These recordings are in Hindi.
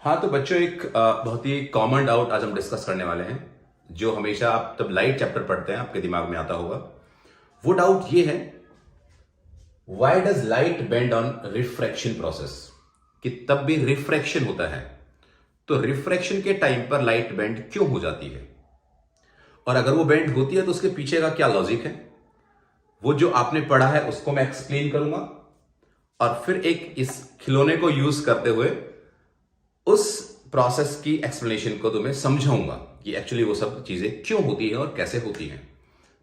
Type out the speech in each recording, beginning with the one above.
हाँ तो बच्चों एक बहुत ही कॉमन डाउट आज हम डिस्कस करने वाले हैं, जो हमेशा आप तब लाइट चैप्टर पढ़ते हैं आपके दिमाग में आता होगा। वो डाउट ये है, why does light bend on refraction process. कि तब भी रिफ्रैक्शन होता है तो रिफ्रैक्शन के टाइम पर लाइट बेंड क्यों हो जाती है, और अगर वो बेंड होती है तो उसके पीछे का क्या लॉजिक है, वो जो आपने पढ़ा है उसको मैं एक्सप्लेन करूंगा। और फिर एक इस खिलौने को यूज करते हुए उस प्रोसेस की एक्सप्लेनेशन को तुम्हें समझाऊंगा कि एक्चुअली वो सब चीजें क्यों होती है और कैसे होती हैं।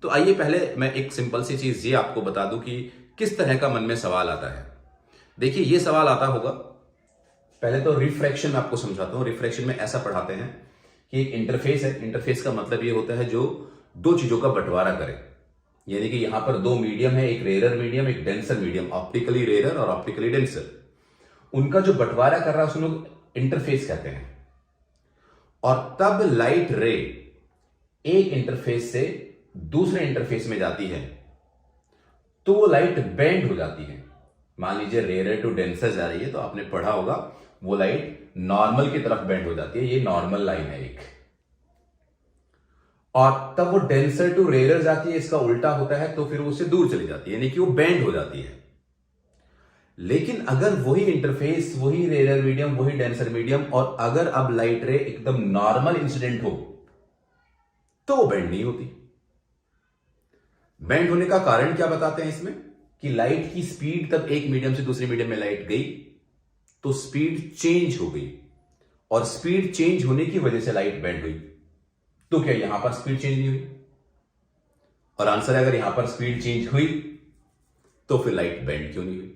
तो आइए पहले मैं एक सिंपल सी चीज ये आपको बता दूं कि किस तरह का मन में सवाल आता है। देखिए ये सवाल आता होगा, पहले तो रिफ्रैक्शन में आपको समझाता हूं। रिफ्रैक्शन में ऐसा पढ़ाते हैं कि एक इंटरफेस है। इंटरफेस का मतलब ये होता है जो दो चीजों का बंटवारा करे, यानी कि यहां पर दो मीडियम है, एक रेयर मीडियम एक डेंसर मीडियम, ऑप्टिकली रेयर और ऑप्टिकली डेंसर। उनका जो बंटवारा कर रहा है उसको लोग इंटरफेस कहते हैं। और तब लाइट रे एक इंटरफेस से दूसरे इंटरफेस में जाती है तो वो लाइट बेंड हो जाती है। मान लीजिए रेयर टू डेंसर जा रही है तो आपने पढ़ा होगा वो लाइट नॉर्मल की तरफ बेंड हो जाती है। ये नॉर्मल लाइन है एक। और तब वो डेंसर टू रेयर जाती है, इसका उल्टा होता है, तो फिर वो उससे दूर चली जाती है, यानी कि वो बेंड हो जाती है। लेकिन अगर वही इंटरफेस, वही रेयर मीडियम, वही डेंसर मीडियम, और अगर अब लाइट रे एकदम नॉर्मल इंसिडेंट हो तो वो बेंड नहीं होती। बेंड होने का कारण क्या बताते हैं इसमें, कि लाइट की स्पीड तब एक मीडियम से दूसरे मीडियम में लाइट गई तो स्पीड चेंज हो गई, और स्पीड चेंज होने की वजह से लाइट बेंड हुई। तो क्या यहां पर स्पीड चेंज नहीं हुई? और आंसर है, अगर यहां पर स्पीड चेंज हुई तो फिर लाइट बेंड क्यों नहीं हुई?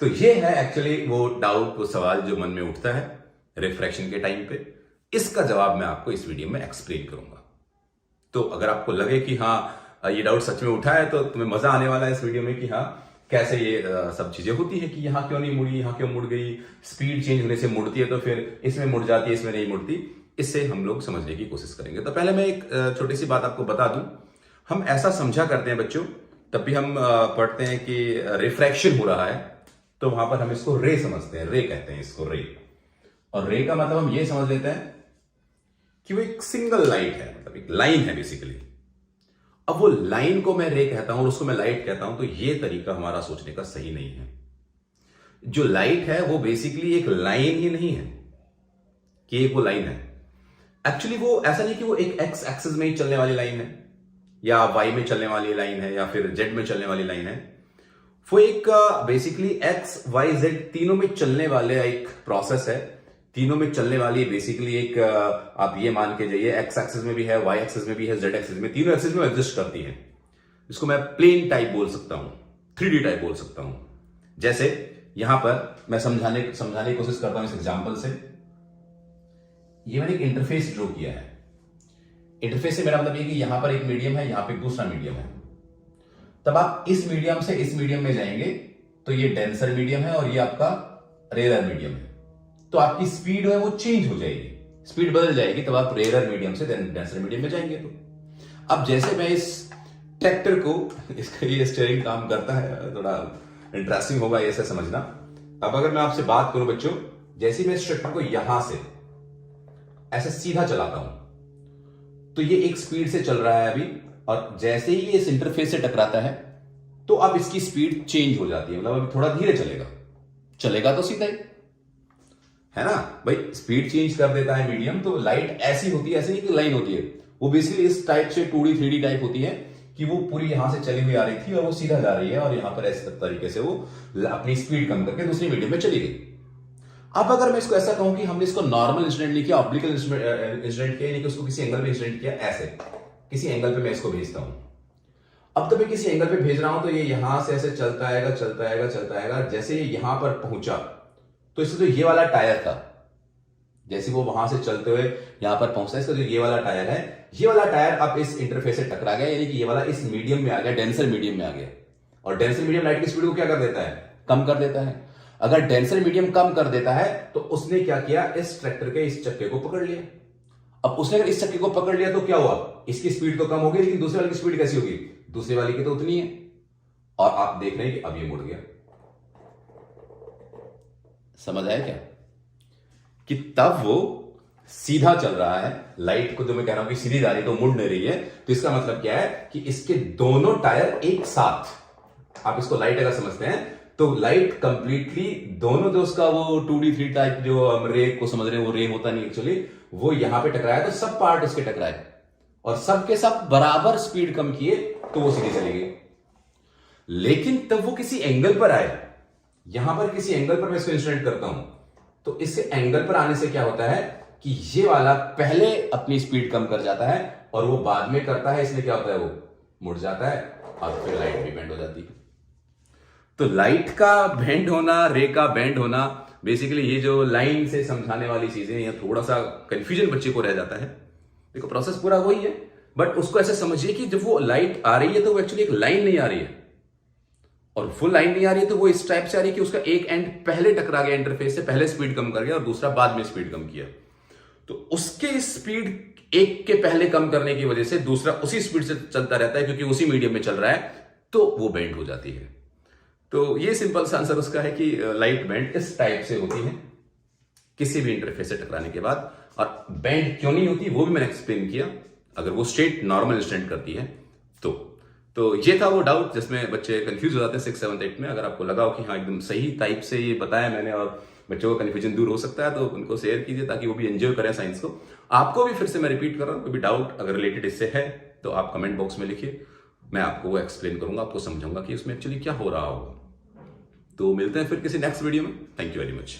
तो ये है एक्चुअली वो डाउट, वो सवाल जो मन में उठता है रिफ्रैक्शन के टाइम पे। इसका जवाब मैं आपको इस वीडियो में एक्सप्लेन करूंगा। तो अगर आपको लगे कि हाँ ये डाउट सच में उठा है तो तुम्हें मजा आने वाला है इस वीडियो में कि हाँ कैसे ये सब चीजें होती है, कि यहां क्यों नहीं मुड़ी, यहां क्यों मुड़ गई, स्पीड चेंज होने से मुड़ती है तो फिर इसमें मुड़ जाती है, इसमें नहीं मुड़ती। इससे हम लोग समझने की कोशिश करेंगे। तो पहले मैं एक छोटी सी बात आपको बता दूं। हम ऐसा समझा करते हैं बच्चों, तब भी हम पढ़ते हैं कि रिफ्रैक्शन हो रहा है तो वहां पर हम इसको रे समझते हैं, रे कहते हैं इसको, रे। और रे का मतलब हम ये समझ लेते हैं कि वो एक सिंगल लाइट है, मतलब एक लाइन है बेसिकली। अब वो लाइन को मैं रे कहता हूं और उसको मैं लाइट कहता हूं, तो ये तरीका हमारा सोचने का सही नहीं है। जो लाइट है वो बेसिकली एक लाइन ही नहीं है कि एक वो लाइन है। एक्चुअली वो ऐसा नहीं कि वो एक एक्स एक्सिस में ही चलने वाली लाइन है, या वाई में चलने वाली लाइन है, या फिर जेड में चलने वाली लाइन है। वो एक बेसिकली एक्स वाई जेड तीनों में चलने वाले एक प्रोसेस है। तीनों में चलने वाली बेसिकली एक आप ये मान के जाइए, एक्स एक्सिस में भी है, वाई एक्सिस में भी है, जेड एक्सिस में, तीनों एक्सिस में एग्जिस्ट करती है। इसको मैं प्लेन टाइप बोल सकता हूं, 3D टाइप बोल सकता हूं। जैसे यहां पर मैं समझाने की कोशिश करता हूं इस एग्जांपल से। ये मैंने एक इंटरफेस ड्रॉ किया है। इंटरफेस से मेरा मतलब ये कि यहां पर एक मीडियम है, यहां पे एक दूसरा मीडियम है। तब आप इस मीडियम से इस मीडियम में जाएंगे तो ये डेंसर मीडियम है और ये आपका रेयर मीडियम है। तो आपकी स्पीड है वो चेंज हो जाएगी, स्पीड बदल जाएगी, तब आप रेयर मीडियम से डेंसर मीडियम में जाएंगे। तो अब जैसे मैं इस ट्रैक्टर को, इसका ये स्टीयरिंग काम करता है, थोड़ा इंटरेस्टिंग होगा ऐसे समझना। अब अगर मैं आपसे बात करूं बच्चों, जैसे मैं इस ट्रैक्टर को यहां से ऐसे सीधा चलाता हूं तो ये एक स्पीड से चल रहा है अभी, और जैसे ही ये इस इंटरफेस से टकराता है तो अब इसकी स्पीड चेंज हो जाती है, मतलब अभी थोड़ा धीरे चलेगा। चलेगा तो सीधा ही है ना भाई, स्पीड चेंज कर देता है मीडियम। तो लाइट ऐसी होती है, ऐसी नहीं कि लाइन होती है, वो बेसिकली इस टाइप से 2D 3D टाइप होती है कि वो पूरी यहां से चली हुई आ रही थी और वो सीधा जा रही है, और यहां पर ऐसे तरीके से वो अपनी स्पीड कम करके दूसरी मीडियम में चली गई। अब अगर मैं इसको ऐसा कहूं कि हमने इसको नॉर्मल इंसिडेंट नहीं किया, ऑप्टिकल इंसिडेंट किया, यानी कि उसको किसी एंगल पे इंसिडेंट किया, ऐसे किसी एंगल पे मैं इसको भेजता हूं। अब तो मैं किसी एंगल पे भेज रहा हूं तो ये यहां से ऐसे चलता आएगा, चलता आएगा, चलता आएगा। जैसे ये यहां पर पहुंचा तो इससे जो ये वाला टायर था, जैसे वो वहां से चलते हुए यहां पर पहुंचता है, इसका जो ये वाला टायर है, ये वाला टायर अब इस इंटरफेस से टकरा गया, यानी कि ये वाला इस मीडियम में आ गया, डेंसर मीडियम में आ गया। और डेंसर मीडियम लाइट की स्पीड को क्या कर देता है? कम कर देता है। अगर डेंसर मीडियम कम कर देता है तो उसने क्या किया, इस ट्रैक्टर के इस चक्के को पकड़ लिया। अब उसने अगर इस चक्के को पकड़ लिया तो क्या हुआ, इसकी स्पीड तो कम होगी, लेकिन दूसरे वाले की स्पीड कैसी होगी? दूसरे वाले की तो उतनी है। और आप देख रहे हैं कि अब ये मुड़ गया। समझ आया क्या? कि तब वो सीधा चल रहा है। लाइट को जो मैं कह रहा हूं कि सीधी जा रही है तो मुड़ नहीं रही है, तो इसका मतलब क्या है कि इसके दोनों टायर एक साथ, आप इसको लाइट अगर समझते हैं तो लाइट कंप्लीटली दोनों जो उसका वो 2D 3 टाइप जो हम रे को समझ रहे हैं, वो रे होता नहीं एक्चुअली, वो यहां पे टकराया तो सब पार्ट उसके टकराए और सब के सब बराबर स्पीड कम किए तो वो सीधी चली गई। लेकिन तब वो किसी एंगल पर आए, यहां पर किसी एंगल पर मैं इसको इंस्टेंट करता हूं, तो इस एंगल पर आने से क्या होता है कि ये वाला पहले अपनी स्पीड कम कर जाता है और वो बाद में करता है, इसलिए क्या होता है वो मुड़ जाता है और फिर लाइट भी बेंड हो जाती है। तो लाइट का बेंड होना, रे का बेंड होना, बेसिकली ये जो लाइन से समझाने वाली चीजें, या थोड़ा सा कंफ्यूजन बच्चे को रह जाता है। देखो प्रोसेस पूरा वही है, बट उसको ऐसे समझिए कि जब वो लाइट आ रही है तो वो एक्चुअली एक लाइन नहीं आ रही है, और फुल लाइन नहीं आ रही है तो वो इस टाइप से आ रही है कि उसका एक एंड पहले टकरा गया इंटरफेस से, पहले स्पीड कम कर गया और दूसरा बाद में स्पीड कम किया। तो उसके स्पीड एक के पहले कम करने की वजह से दूसरा उसी स्पीड से चलता रहता है, क्योंकि उसी मीडियम में चल रहा है, तो वो बेंड हो जाती है। तो ये सिंपल सा आंसर उसका है कि लाइट बेंड इस टाइप से होती है किसी भी इंटरफेस से टकराने के बाद। और बेंड क्यों नहीं होती वो भी मैंने एक्सप्लेन किया, अगर वो स्ट्रेट नॉर्मल इंस्टेंट करती है तो ये था वो डाउट जिसमें बच्चे कंफ्यूज हो जाते हैं 6, 7, 8 में। अगर आपको लगा हो कि हाँ एकदम सही टाइप से ये बताया मैंने और बच्चों को कंफ्यूजन दूर हो सकता है, तो उनको शेयर कीजिए ताकि वो भी एंजॉय करें साइंस को। आपको भी फिर से मैं रिपीट कर रहा हूं, कोई भी डाउट अगर रिलेटेड इससे है तो आप कमेंट बॉक्स में लिखिए, मैं आपको वो एक्सप्लेन करूंगा, आपको समझाऊंगा कि उसमें एक्चुअली क्या हो रहा होगा। तो मिलते हैं फिर किसी नेक्स्ट वीडियो में। Thank you very much.